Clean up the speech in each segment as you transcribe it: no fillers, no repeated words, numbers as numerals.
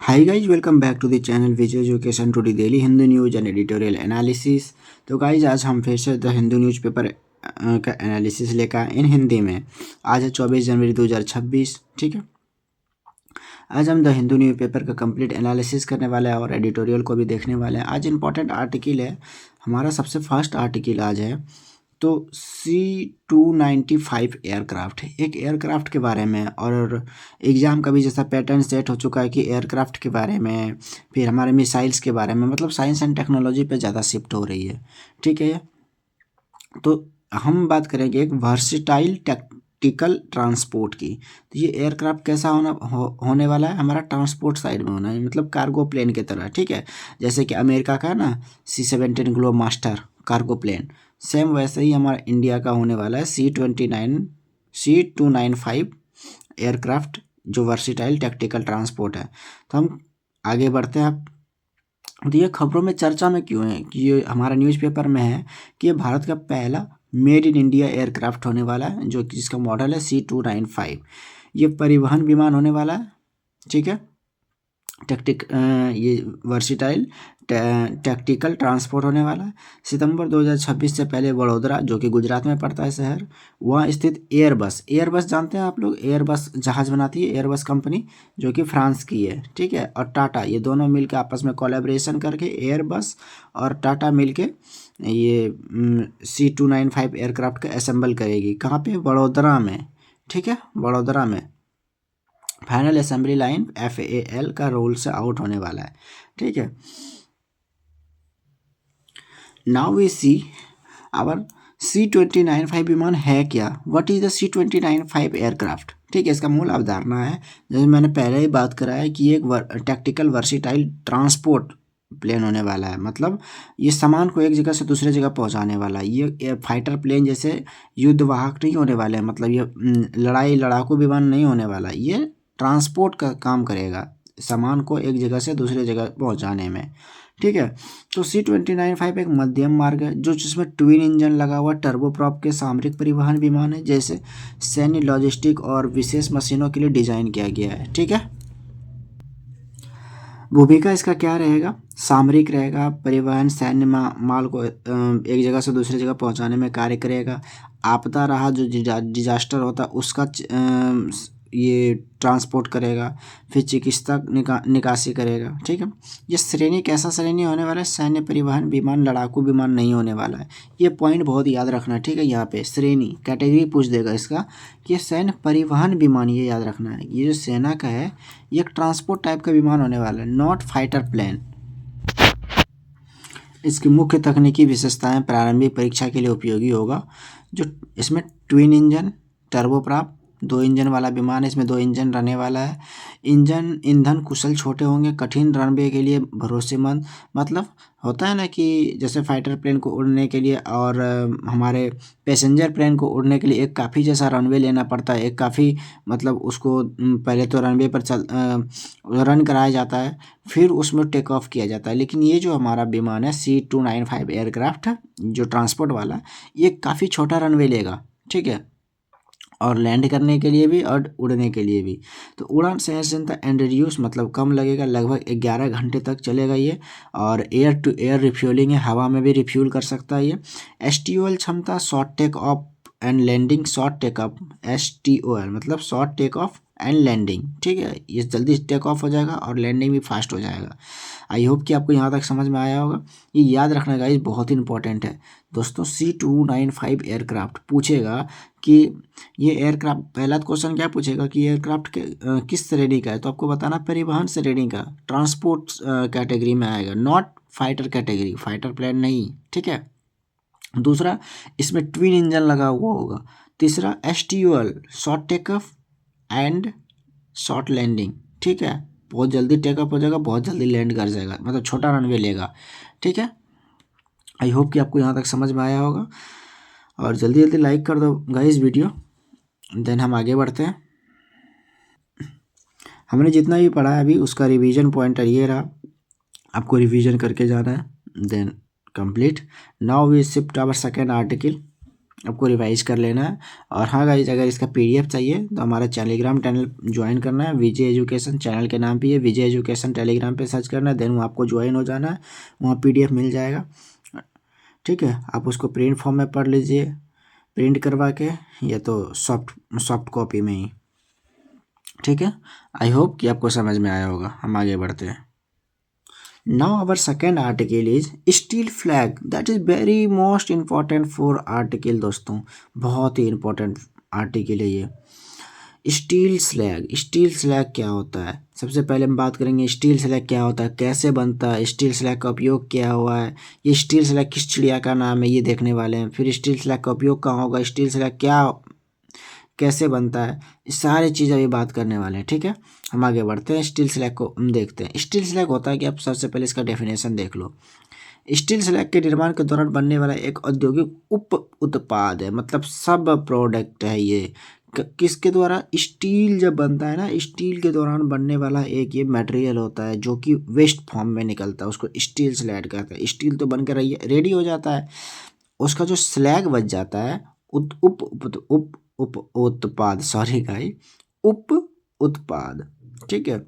Hi guys, welcome back to the channel Vijay education today daily Hindu news and editorial analysis. तो guys आज हम फिर से द हिंदू न्यूज़पेपर का एनालिसिस लेकर आए इन हिंदी में। आज है 24 जनवरी 2026। ठीक है, आज हम द हिंदू न्यूज़पेपर का कंप्लीट एनालिसिस करने वाले हैं और एडिटोरियल को भी देखने वाले हैं। आज इंपॉर्टेंट आर्टिकल है हमारा, सबसे फर्स्ट आर्टिकल आज है तो C-295 एयरक्राफ्ट है, एक एयरक्राफ्ट के बारे में। और एग्ज़ाम का भी जैसा पैटर्न सेट हो चुका है कि एयरक्राफ्ट के बारे में, फिर हमारे मिसाइल्स के बारे में, मतलब साइंस एंड टेक्नोलॉजी पे ज़्यादा शिफ्ट हो रही है। ठीक है, तो हम बात करेंगे एक वर्सिटाइल टैक्टिकल ट्रांसपोर्ट की। तो ये एयरक्राफ्ट कैसा होने वाला है, हमारा ट्रांसपोर्ट साइड में होना है, मतलब कार्गो प्लेन की तरह। ठीक है, जैसे कि अमेरिका का है ना C-17 globemaster cargo plane, same वैसे ही हमारा इंडिया का होने वाला है C-295 एयरक्राफ्ट, जो वर्सिटाइल टैक्टिकल ट्रांसपोर्ट है। तो हम आगे बढ़ते हैं। तो ये खबरों में चर्चा में क्यों है कि ये हमारा न्यूज़पेपर में है कि ये भारत का पहला मेड इन इंडिया एयरक्राफ्ट होने वाला है, जो कि जिसका मॉडल है C-295। ये परिवहन विमान होने वाला है। ठीक है, ये वर्सिटाइल टैक्टिकल ट्रांसपोर्ट होने वाला है। सितंबर 2026 से पहले वडोदरा, जो कि गुजरात में पड़ता है शहर, वहाँ स्थित एयरबस जानते हैं आप लोग, एयरबस जहाज़ बनाती है एयरबस कंपनी, जो कि फ्रांस की है। ठीक है, और टाटा, ये दोनों मिलकर आपस में कोलैबोरेशन करके एयरबस और टाटा मिलके ये C-295 एयरक्राफ्ट का असेंबल करेगी। कहाँ पे? वडोदरा में। ठीक है, वडोदरा में फाइनल असेंबली लाइन FAL का रोल से आउट होने वाला है। ठीक है, now we see our C-295 विमान है क्या, what is the C-295 aircraft. ठीक है, इसका मूल अवधारणा है, जैसे मैंने पहले ही बात करा है कि ये एक टैक्टिकल वर्सिटाइल ट्रांसपोर्ट प्लेन होने वाला है। मतलब ये सामान को एक जगह से दूसरे जगह पहुंचाने वाला है। ये फाइटर प्लेन जैसे युद्धवाहक नहीं होने वाले हैं, मतलब ये लड़ाकू विमान नहीं होने वाला। ये ट्रांसपोर्ट का काम करेगा, सामान को एक जगह से दूसरे जगह पहुंचाने में। ठीक है, तो C-295 एक मध्यम मार्ग है, जो जिसमें ट्विन इंजन लगा हुआ टर्बोप्रॉप के सामरिक परिवहन विमान है, जैसे सैन्य, लॉजिस्टिक और विशेष मशीनों के लिए डिजाइन किया गया है। ठीक है, भूमिका इसका क्या रहेगा? सामरिक रहेगा, परिवहन, सैन्य माल को एक जगह से दूसरी जगह पहुंचाने में कार्य करेगा। आपदा राहत, जो डिजास्टर होता है उसका ये ट्रांसपोर्ट करेगा। फिर चिकित्सा निकासी करेगा। ठीक है, ये श्रेणी कैसा श्रेणी होने वाला है? सैन्य परिवहन विमान, लड़ाकू विमान नहीं होने वाला है। ये पॉइंट बहुत याद रखना है। ठीक है, यहाँ पे श्रेणी कैटेगरी पूछ देगा इसका कि ये सैन्य परिवहन विमान, ये याद रखना है। ये जो सेना का है ये एक ट्रांसपोर्ट टाइप का विमान होने वाला है, नॉट फाइटर प्लेन। इसकी मुख्य तकनीकी विशेषताएं प्रारंभिक परीक्षा के लिए उपयोगी होगा। जो इसमें ट्विन इंजन, टर्बोप्रॉप, 2 इंजन वाला विमान है, इसमें 2 इंजन रहने वाला है। ईंधन कुशल छोटे होंगे, कठिन रनवे के लिए भरोसेमंद। मतलब होता है ना कि जैसे फाइटर प्लेन को उड़ने के लिए और हमारे पैसेंजर प्लेन को उड़ने के लिए एक काफ़ी जैसा रनवे लेना पड़ता है, एक काफ़ी, मतलब उसको पहले तो रनवे पर रन कराया जाता है, फिर उसमें टेक ऑफ किया जाता है। लेकिन ये जो हमारा विमान है C-295 एयरक्राफ्ट, जो ट्रांसपोर्ट वाला, ये काफ़ी छोटा रनवे लेगा। ठीक है, और लैंड करने के लिए भी और उड़ने के लिए भी। तो उड़ान सहनशीलता एंड रिड्यूस, मतलब कम लगेगा, लगभग 11 घंटे तक चलेगा ये। और एयर टू एयर रिफ्यूलिंग है, हवा में भी रिफ्यूल कर सकता है ये। STOL क्षमता, short take off and landing, short take off, STOL मतलब short take off and landing. ठीक है, ये जल्दी टेक ऑफ हो जाएगा और लैंडिंग भी फास्ट हो जाएगा। आई होप कि आपको यहाँ तक समझ में आया होगा। ये याद रखना गाइस, बहुत इंपॉर्टेंट है दोस्तों। C-295 एयरक्राफ्ट पूछेगा कि ये एयरक्राफ्ट, पहला क्वेश्चन क्या पूछेगा कि एयरक्राफ्ट के किस श्रेणी का है, तो आपको बताना परिवहन श्रेणी का, ट्रांसपोर्ट कैटेगरी में आएगा, not fighter category, fighter plane नहीं। ठीक है, दूसरा इसमें ट्विन इंजन लगा हुआ होगा। तीसरा STOL, short take off and short landing. ठीक है, बहुत जल्दी टेकअप हो जाएगा, बहुत जल्दी लैंड कर जाएगा, मतलब छोटा रनवे लेगा। ठीक है, आई होप कि आपको यहाँ तक समझ में आया होगा, और जल्दी जल्दी लाइक कर दो गाइस वीडियो। देन हम आगे बढ़ते हैं। हमने जितना भी पढ़ा है अभी उसका रिवीजन पॉइंटर ये रहा, आपको रिवीजन करके जाना है। Then complete. Now we shift our second article आपको रिवाइज कर लेना है। और हाँ गाइज, अगर इसका PDF चाहिए तो हमारा टेलीग्राम चैनल ज्वाइन करना है। विजय एजुकेशन चैनल के नाम पे है, विजय एजुकेशन टेलीग्राम पे सर्च करना है, देन आपको ज्वाइन हो जाना है, वहाँ PDF मिल जाएगा। ठीक है, आप उसको प्रिंट फॉर्म में पढ़ लीजिए, प्रिंट करवा के, या तो सॉफ्ट कॉपी में ही। ठीक है, आई होप कि आपको समझ में आया होगा। हम आगे बढ़ते हैं। Now our second article is steel flag, that is very most important for article दोस्तों, बहुत ही important article है ये। स्टील स्लैग, स्टील स्लैग क्या होता है? सबसे पहले हम बात करेंगे स्टील स्लैग क्या होता है, कैसे बनता है, स्टील स्लैग का उपयोग क्या हुआ है, ये स्टील स्लैग किस चिड़िया का नाम है, ये देखने वाले हैं। फिर स्टील स्लैग का उपयोग कहाँ होगा, स्टील स्लैग क्या कैसे बनता है, ये सारी चीज़ अभी बात करने वाले हैं। ठीक है, हम आगे बढ़ते हैं, स्टील स्लैग को हम देखते हैं। स्टील स्लैग होता है कि आप सबसे पहले इसका डेफिनेशन देख लो। स्टील स्लैग के निर्माण के दौरान बनने वाला एक औद्योगिक उप उत्पाद है, मतलब सब प्रोडक्ट है ये। किसके द्वारा? स्टील जब बनता है ना, स्टील के दौरान बनने वाला एक ये मटेरियल होता है जो कि वेस्ट फॉर्म में निकलता है, उसको स्टील स्लैग कहते हैं। स्टील तो बनकर रेडी हो जाता है, उसका जो स्लैग बच जाता है, उप उप उप उप उप उत्पाद, सॉरी गाई, उप उत्पाद, ठीक है,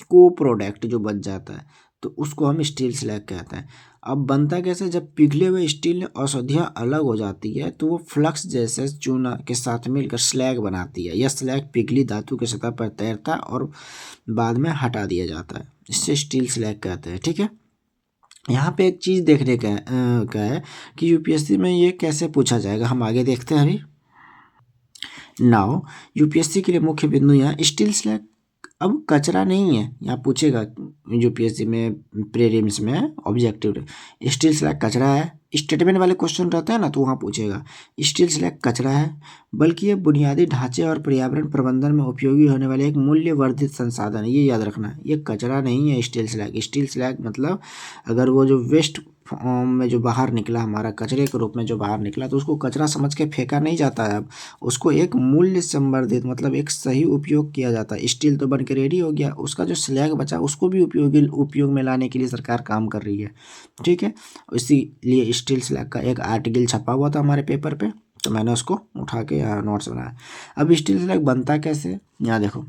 को प्रोडक्ट जो बच जाता है, तो उसको हम स्टील स्लैग कहते हैं। अब बनता कैसे? जब पिघले हुए स्टील में औषधियाँ अलग हो जाती है तो वो फ्लक्स जैसे चूना के साथ मिलकर स्लैग बनाती है। यह स्लैग पिघली धातु की सतह पर तैरता है और बाद में हटा दिया जाता है, इससे स्टील स्लैग कहते हैं। ठीक है, यहाँ पे एक चीज़ देखने का है कि UPSC में ये कैसे पूछा जाएगा, हम आगे देखते हैं अभी। नाउ UPSC के लिए मुख्य बिंदु यहाँ स्टील स्लैग अब कचरा नहीं है, यहाँ पूछेगा UPSC में प्रीलिम्स में ऑब्जेक्टिव, स्टील स्लैग कचरा है, स्टेटमेंट वाले क्वेश्चन रहते हैं ना, तो वहाँ पूछेगा स्टील स्लैग कचरा है, बल्कि ये बुनियादी ढांचे और पर्यावरण प्रबंधन में उपयोगी होने वाले एक मूल्य वर्धित संसाधन है। ये याद रखना है, ये कचरा नहीं है स्टील स्लैग। स्टील स्लैग मतलब अगर वो जो वेस्ट फॉर्म में जो बाहर निकला, हमारा कचरे के रूप में जो बाहर निकला, तो उसको कचरा समझ के फेंका नहीं जाता है। अब उसको एक मूल्य संवर्धित, मतलब एक सही उपयोग किया जाता है। स्टील तो बन के रेडी हो गया, उसका जो स्लैग बचा उसको भी उपयोग में लाने के लिए सरकार काम कर रही है। ठीक है, इसीलिए स्टील स्लैग का एक आर्टिकल छपा हुआ था हमारे पेपर पे, तो मैंने उसको उठा के यहाँ नोट्स बनाया। अब स्टील स्लैग बनता कैसे, यहाँ देखो।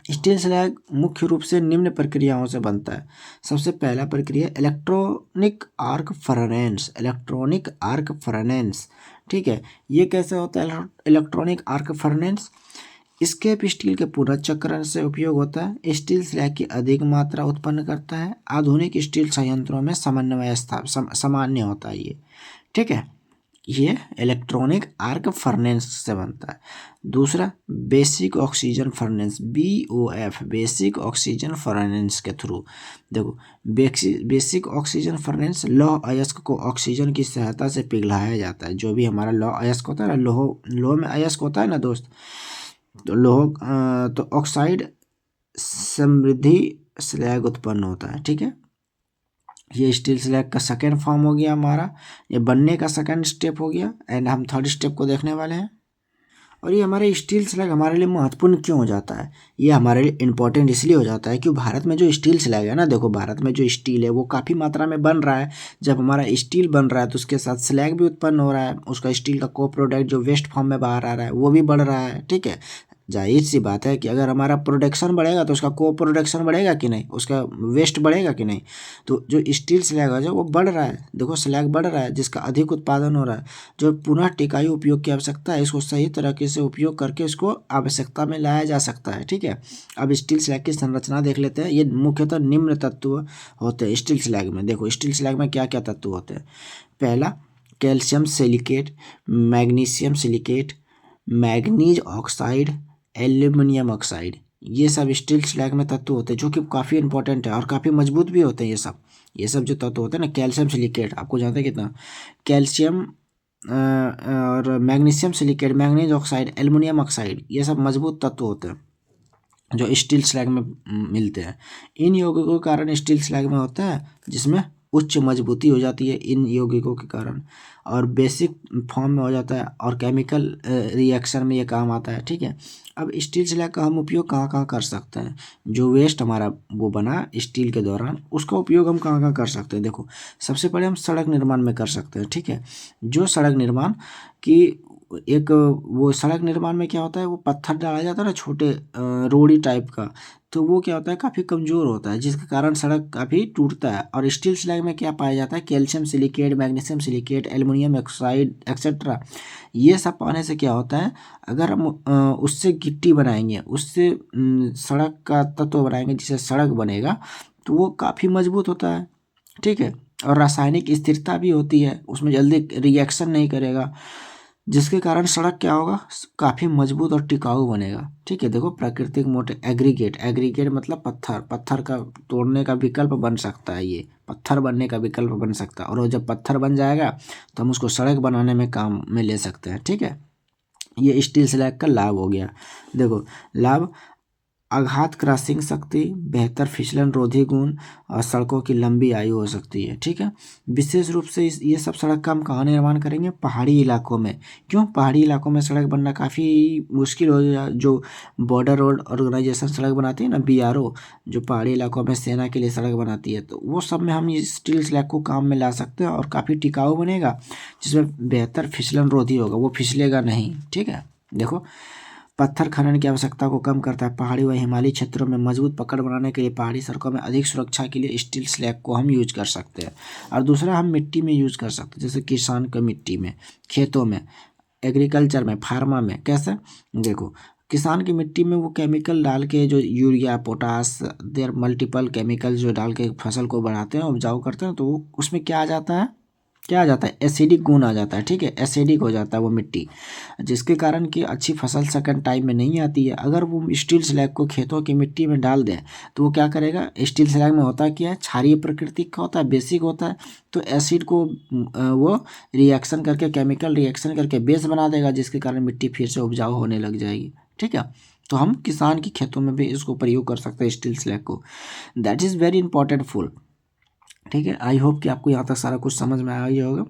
स्टील स्लैग मुख्य रूप से निम्न प्रक्रियाओं से बनता है। सबसे पहला प्रक्रिया electronic arc furnace, electronic arc furnace. ठीक है, ये कैसे होता है electronic arc furnace? Scrap steel के पुनर्चक्रण से उपयोग होता है, स्टील स्लैग की अधिक मात्रा उत्पन्न करता है। आधुनिक स्टील संयंत्रों में समन्वय सामान्य होता है ये। ठीक है, ये इलेक्ट्रॉनिक आर्क फर्नेस से बनता है। दूसरा basic oxygen furnace, BOF, basic oxygen furnace के थ्रू। देखो, बेसिक ऑक्सीजन फर्नेस लौह अयस्क को ऑक्सीजन की सहायता से पिघलाया जाता है। जो भी हमारा लौह अयस्क होता है ना, लोह में अयस्क होता है ना दोस्त, तो तो ऑक्साइड समृद्धि स्लैग उत्पन्न होता है। ठीक है, ये स्टील स्लैग का सेकेंड फॉर्म हो गया हमारा, ये बनने का सेकेंड स्टेप हो गया, एंड हम थर्ड स्टेप को देखने वाले हैं। और ये हमारे स्टील स्लैग हमारे लिए महत्वपूर्ण क्यों हो जाता है? ये हमारे लिए इम्पोर्टेंट इसलिए हो जाता है कि भारत में जो स्टील स्लैग है ना, देखो भारत में जो स्टील है वो काफ़ी मात्रा में बन रहा है। जब हमारा स्टील बन रहा है तो उसके साथ स्लैग भी उत्पन्न हो रहा है, उसका स्टील का को प्रोडक्ट जो वेस्ट फॉर्म में बाहर आ रहा है वो भी बढ़ रहा है। ठीक है, जाहिर सी बात है कि अगर हमारा प्रोडक्शन बढ़ेगा तो उसका को प्रोडक्शन बढ़ेगा कि नहीं, उसका वेस्ट बढ़ेगा कि नहीं। तो जो स्टील स्लैग है जो वो बढ़ रहा है, देखो स्लैग बढ़ रहा है, जिसका अधिक उत्पादन हो रहा है। जो पुनः टिकाऊ उपयोग की आवश्यकता है, इसको सही तरीके से उपयोग करके इसको आवश्यकता में लाया जा सकता है। ठीक है, अब स्टील स्लैग की संरचना देख लेते हैं। ये मुख्यतः निम्न तत्व होते हैं स्टील स्लैग में। देखो स्टील स्लैग में क्या क्या तत्व होते हैं। पहला calcium silicate, magnesium silicate, manganese oxide, aluminium oxide, ये सब स्टील स्लैग में तत्व होते हैं जो कि काफ़ी इंपॉर्टेंट है और काफ़ी मजबूत भी होते हैं। ये सब जो तत्व होते हैं ना, कैल्शियम सिलिकेट आपको जानते हैं कितना, कैल्शियम और magnesium silicate, manganese oxide, aluminium oxide, ये सब मजबूत तत्व होते हैं जो स्टील स्लैग में मिलते हैं। इन यौगिकों के कारण स्टील स्लैग में होता है जिसमें उच्च मजबूती हो जाती है इन यौगिकों के कारण, और बेसिक फॉर्म में हो जाता है, और केमिकल रिएक्शन में ये काम आता है। ठीक है, अब स्टील स्लैग का हम उपयोग कहाँ कहाँ कर सकते हैं? जो वेस्ट हमारा वो बना स्टील के दौरान, उसका उपयोग हम कहाँ कहाँ कर सकते हैं? देखो, सबसे पहले हम सड़क निर्माण में कर सकते हैं। ठीक है, जो सड़क निर्माण की एक वो सड़क निर्माण में क्या होता है, वो पत्थर डाला जाता है ना, छोटे रोड़ी टाइप का, तो वो क्या होता है, काफ़ी कमज़ोर होता है, जिसके कारण सड़क काफ़ी टूटता है। और स्टील स्लैग में क्या पाया जाता है, calcium silicate, magnesium silicate, aluminium oxide etcetera. ये सब पाने से क्या होता है, अगर हम उससे गिट्टी बनाएंगे, उससे सड़क का तत्व बनाएंगे जिससे सड़क बनेगा, तो वो काफ़ी मजबूत होता है। ठीक है, और रासायनिक स्थिरता भी होती है, उसमें जल्दी रिएक्शन नहीं करेगा, जिसके कारण सड़क क्या होगा, काफ़ी मजबूत और टिकाऊ बनेगा। ठीक है, देखो, प्राकृतिक मोटे एग्रीगेट, एग्रीगेट मतलब पत्थर, पत्थर का तोड़ने का विकल्प बन सकता है, ये पत्थर बनने का विकल्प बन सकता है, और वो जब पत्थर बन जाएगा तो हम उसको सड़क बनाने में काम में ले सकते हैं। ठीक है, ये स्टील स्लैग का लाभ हो गया। देखो, लाभ: आघात क्रशिंग शक्ति, बेहतर फिसलन रोधी गुण, और सड़कों की लंबी आयु हो सकती है। ठीक है, विशेष रूप से ये सब सड़क का हम कहाँ निर्माण करेंगे? पहाड़ी इलाकों में। क्यों? पहाड़ी इलाकों में सड़क बनना काफ़ी मुश्किल हो गया। जो बॉर्डर रोड ऑर्गेनाइजेशन सड़क बनाती है ना, BRO, जो पहाड़ी इलाकों में सेना के लिए सड़क बनाती है, तो वो सब में हम इस स्टील स्लैग को काम में ला सकते हैं, और काफ़ी टिकाऊ बनेगा, जिसमें बेहतर फिसलन रोधी होगा, वो फिसलेगा नहीं। ठीक है, देखो, पत्थर खनन की आवश्यकता को कम करता है। पहाड़ी व हिमालयी क्षेत्रों में मजबूत पकड़ बनाने के लिए पहाड़ी सड़कों में अधिक सुरक्षा के लिए स्टील स्लैग को हम यूज कर सकते हैं। और दूसरा, हम मिट्टी में यूज कर सकते हैं, जैसे किसान का मिट्टी में, खेतों में, एग्रीकल्चर में, फार्मा में। कैसे? देखो, किसान की मिट्टी में वो केमिकल डाल के, जो urea, potash, there multiple chemical जो डाल के फसल को बढ़ाते हैं, उपजाऊ करते हैं, तो उसमें क्या आ जाता है, क्या आ जाता है, एसिडिक गुण आ जाता है। ठीक है, एसिडिक हो जाता है वो मिट्टी, जिसके कारण कि अच्छी फसल सेकंड टाइम में नहीं आती है। अगर वो स्टील स्लैग को खेतों की मिट्टी में डाल दें, तो वो क्या करेगा, स्टील स्लैग में होता क्या है, क्षारीय प्रकृति का होता है, बेसिक होता है, तो एसिड को वो रिएक्शन करके, केमिकल रिएक्शन करके बेस बना देगा, जिसके कारण मिट्टी फिर से उपजाऊ होने लग जाएगी। ठीक है, तो हम किसान की खेतों में भी इसको प्रयोग कर सकते हैं, स्टील स्लैग को। That is very important full. ठीक है, आई होप कि आपको यहाँ तक सारा कुछ समझ में आया ही होगा।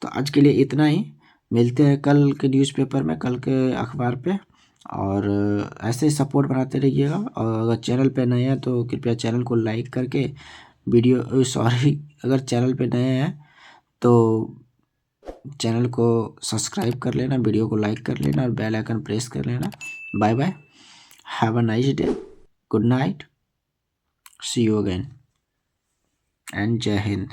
तो आज के लिए इतना ही, मिलते हैं कल के न्यूज़पेपर में, कल के अखबार पे, और ऐसे ही सपोर्ट बनाते रहिएगा। और अगर चैनल पे नए हैं तो कृपया चैनल को लाइक करके वीडियो सॉरी अगर चैनल पे नए हैं तो चैनल को सब्सक्राइब कर लेना, वीडियो को लाइक कर लेना, और बेल आइकन प्रेस कर लेना। Bye bye, have a nice day, good night, see you again, and Jai Hind.